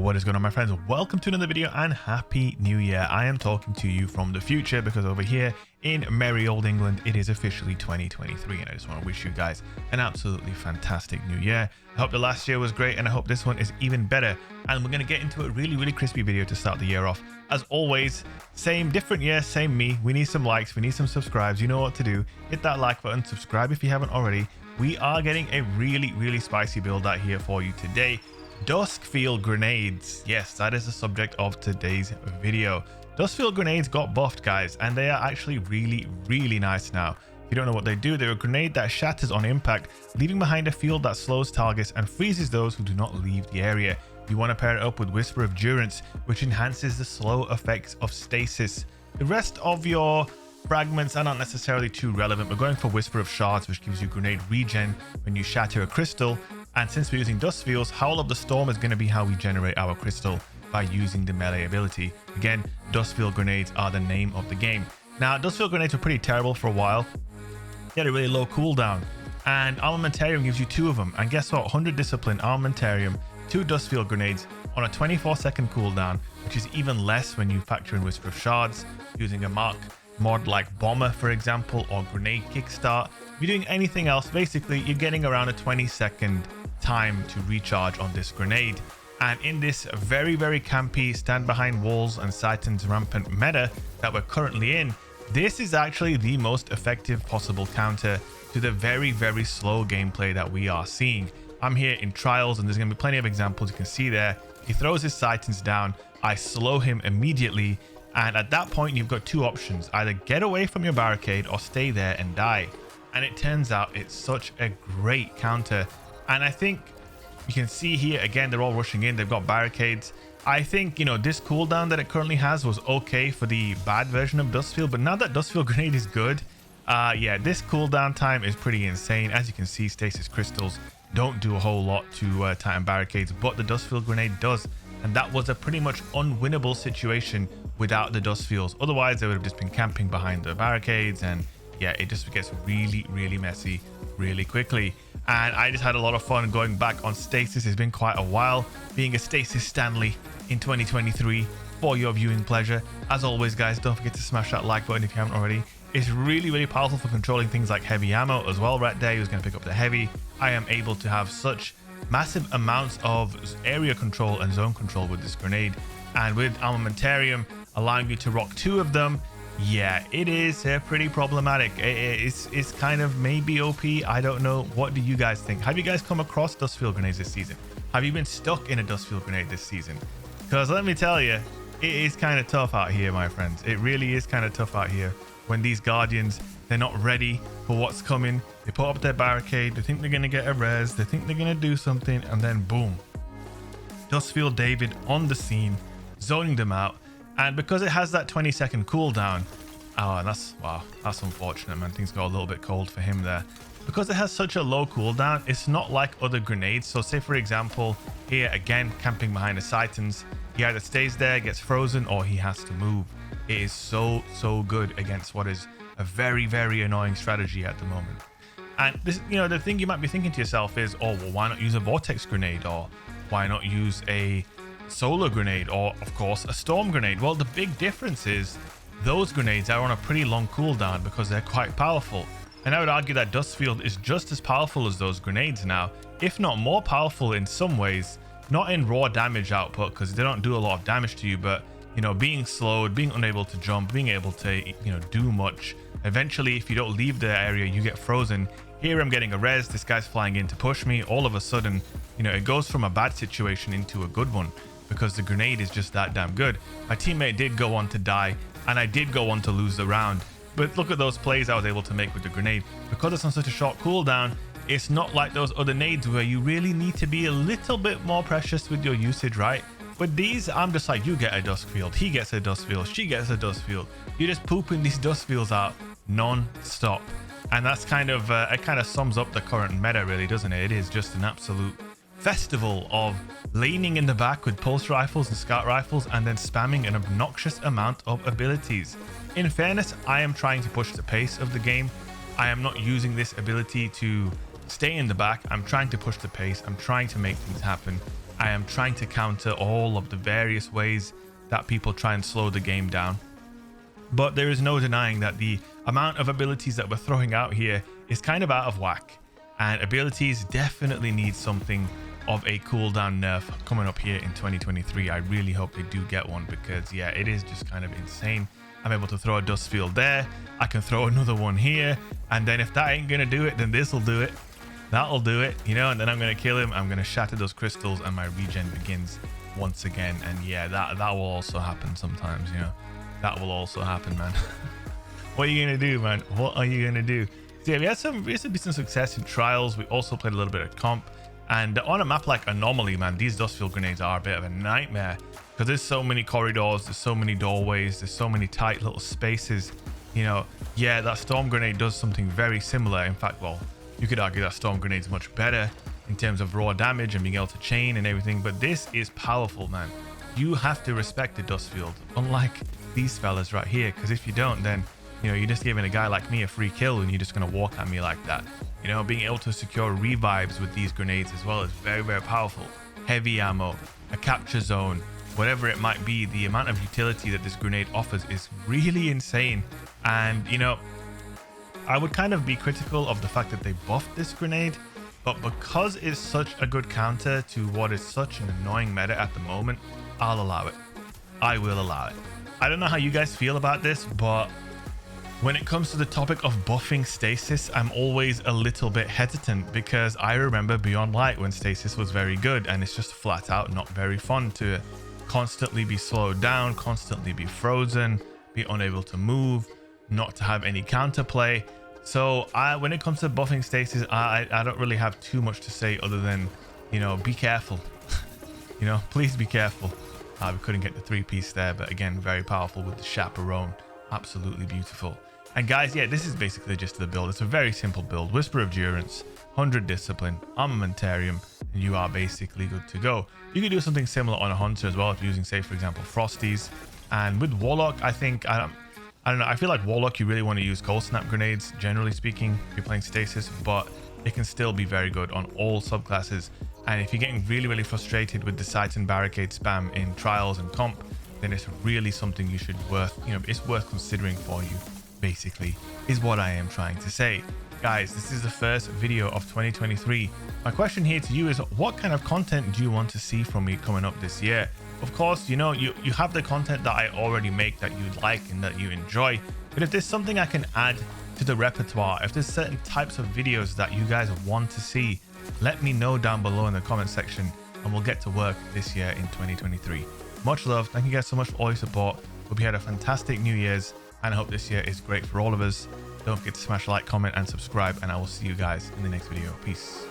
What is going on, my friends? Welcome to another video and happy new year. I am talking to you from the future because over here in merry old England it is officially 2023, and I just want to wish you guys an absolutely fantastic new year. I hope the last year was great and I hope this one is even better, and we're going to get into a really crispy video to start the year off. As always, same different year, same me. We need some likes, we need some subscribes. You know what to do. Hit that like button, subscribe if you haven't already. We are getting a really spicy build out here for you today. Duskfield grenades. Yes, that is the subject of today's video. Dustfield grenades got buffed, guys, and they are actually really nice now. If you don't know what they do, they're a grenade that shatters on impact, leaving behind a field that slows targets and freezes those who do not leave the area. You want to pair it up with Whisper of Durance, which enhances the slow effects of stasis. The rest of your fragments are not necessarily too relevant. We're going for Whisper of Shards, which gives you grenade regen when you shatter a crystal. And since we're using Dustfields, Howl of the Storm is going to be how we generate our crystal by using the melee ability. Again, Dustfield grenades are the name of the game. Now, Dustfield grenades were pretty terrible for a while. They had a really low cooldown, and Armamentarium gives you 2 of them. And guess what? 100 Discipline, Armamentarium, 2 Dustfield grenades on a 24-second cooldown, which is even less when you factor in Whisper of Shards, using a mod like Bomber, for example, or Grenade Kickstart. If you're doing anything else, basically, you're getting around a 20-second time to recharge on this grenade. And in this very campy stand behind walls and CITAN'S rampant meta that we're currently in, this is actually the most effective possible counter to the very slow gameplay that we are seeing. I'm here in trials and there's going to be plenty of examples. You can see there, he throws his CITAN'S down, I slow him immediately, and at that point you've got 2 options: either get away from your barricade or stay there and die. And it turns out it's such a great counter. And I think you can see here again, they're all rushing in, they've got barricades. I think, you know, this cooldown that it currently has was okay for the bad version of Dustfield, but now that Dustfield grenade is good, yeah, this cooldown time is pretty insane. As you can see, stasis crystals don't do a whole lot to Titan barricades, but the Dustfield grenade does, and that was a pretty much unwinnable situation without the Dustfields. Otherwise they would have just been camping behind the barricades, and yeah, it just gets really messy really quickly. And I just had a lot of fun going back on stasis. It's been quite a while being a stasis Stanley in 2023 for your viewing pleasure. As always, guys, don't forget to smash that like button if you haven't already. It's really powerful for controlling things like heavy ammo as well. Right there, he was going to pick up the heavy. I am able to have such massive amounts of area control and zone control with this grenade, and with Armamentarium allowing you to rock 2 of them. Yeah, it is pretty problematic. It's kind of maybe OP. I don't know. What do you guys think? Have you guys come across Dustfield grenades this season? Have you been stuck in a Dustfield grenade this season? Because let me tell you, it is kind of tough out here, my friends. It really is kind of tough out here when these Guardians, they're not ready for what's coming. They put up their barricade, they think they're going to get a res, they think they're going to do something, and then boom. Dustfield David on the scene, zoning them out. And because it has that 20-second cooldown, oh, that's unfortunate, man. Things got a little bit cold for him there. Because it has such a low cooldown, it's not like other grenades. So say, for example, here again, camping behind the CITAN'S, he either stays there, gets frozen, or he has to move. It is so good against what is a very annoying strategy at the moment. And this, you know, the thing you might be thinking to yourself is, oh, well, why not use a vortex grenade, or why not use a solar grenade, or of course a storm grenade? Well, the big difference is those grenades are on a pretty long cooldown because they're quite powerful, and I would argue that Dustfield is just as powerful as those grenades now, if not more powerful in some ways. Not in raw damage output, because they don't do a lot of damage to you, but you know, being slowed, being unable to jump, being able to, you know, do much. Eventually, if you don't leave the area, you get frozen. Here I'm getting a res, this guy's flying in to push me. All of a sudden, you know, it goes from a bad situation into a good one, because the grenade is just that damn good. My teammate did go on to die, and I did go on to lose the round. But look at those plays I was able to make with the grenade. Because it's on such a short cooldown, it's not like those other nades where you really need to be a little bit more precious with your usage, right? With these, I'm just like, you get a Duskfield, he gets a Dustfield, she gets a Dustfield. You're just pooping these Dustfields out non-stop. And that's kind of, it kind of sums up the current meta, really, doesn't it? It is just an absolute festival of leaning in the back with pulse rifles and scout rifles and then spamming an obnoxious amount of abilities. In fairness, I am trying to push the pace of the game. I am not using this ability to stay in the back. I'm trying to push the pace. I'm trying to make things happen. I am trying to counter all of the various ways that people try and slow the game down. But there is no denying that the amount of abilities that we're throwing out here is kind of out of whack. And abilities definitely need something of a cooldown nerf coming up here in 2023. I really hope they do get one, because yeah, it is just kind of insane. I'm able to throw a Dustfield there. I can throw another one here. And then if that ain't going to do it, then this will do it. That'll do it, you know, and then I'm going to kill him. I'm going to shatter those crystals and my regen begins once again. And yeah, that will also happen sometimes, you know. That will also happen, man. What are you going to do, man? What are you going to do? So yeah, we had some decent success in trials. We also played a little bit of comp. And on a map like Anomaly, man, these Dustfield grenades are a bit of a nightmare, because there's so many corridors, there's so many doorways, there's so many tight little spaces. You know, yeah, that storm grenade does something very similar. In fact, well, you could argue that storm grenade's much better in terms of raw damage and being able to chain and everything, but this is powerful, man. You have to respect the Dustfield, unlike these fellas right here, because if you don't, then, you know, you're just giving a guy like me a free kill and you're just going to walk at me like that. You know, being able to secure revives with these grenades as well is very, very powerful. Heavy ammo, a capture zone, whatever it might be, the amount of utility that this grenade offers is really insane. And, you know, I would kind of be critical of the fact that they buffed this grenade, but because it's such a good counter to what is such an annoying meta at the moment, I'll allow it. I will allow it. I don't know how you guys feel about this, but when it comes to the topic of buffing stasis, I'm always a little bit hesitant, because I remember Beyond Light when stasis was very good, and it's just flat out not very fun to constantly be slowed down, constantly be frozen, be unable to move, not to have any counterplay. So when it comes to buffing stasis, I don't really have too much to say other than, you know, be careful. You know, please be careful. We couldn't get the 3-piece there, but again, very powerful with the chaperone. Absolutely beautiful. And guys, yeah, this is basically just the build. It's a very simple build. Whisper of Durance, 100 Discipline, Armamentarium, and you are basically good to go. You can do something similar on a Hunter as well if you're using, say, for example, Frosties. And with Warlock, I think, I don't know, I feel like Warlock, you really want to use Cold Snap grenades, generally speaking, if you're playing Stasis, but it can still be very good on all subclasses. And if you're getting really, really frustrated with the Citan barricade spam in trials and comp, then it's really something you should it's worth considering for you, basically, is what I am trying to say. Guys, this is the first video of 2023. My question here to you is, what kind of content do you want to see from me coming up this year? Of course, you know, you have the content that I already make that you like and that you enjoy, but if there's something I can add to the repertoire, if there's certain types of videos that you guys want to see, let me know down below in the comment section, and we'll get to work this year in 2023. Much love. Thank you guys so much for all your support. Hope you had a fantastic New Year's, and I hope this year is great for all of us. Don't forget to smash a like, comment, and subscribe, and I will see you guys in the next video. Peace.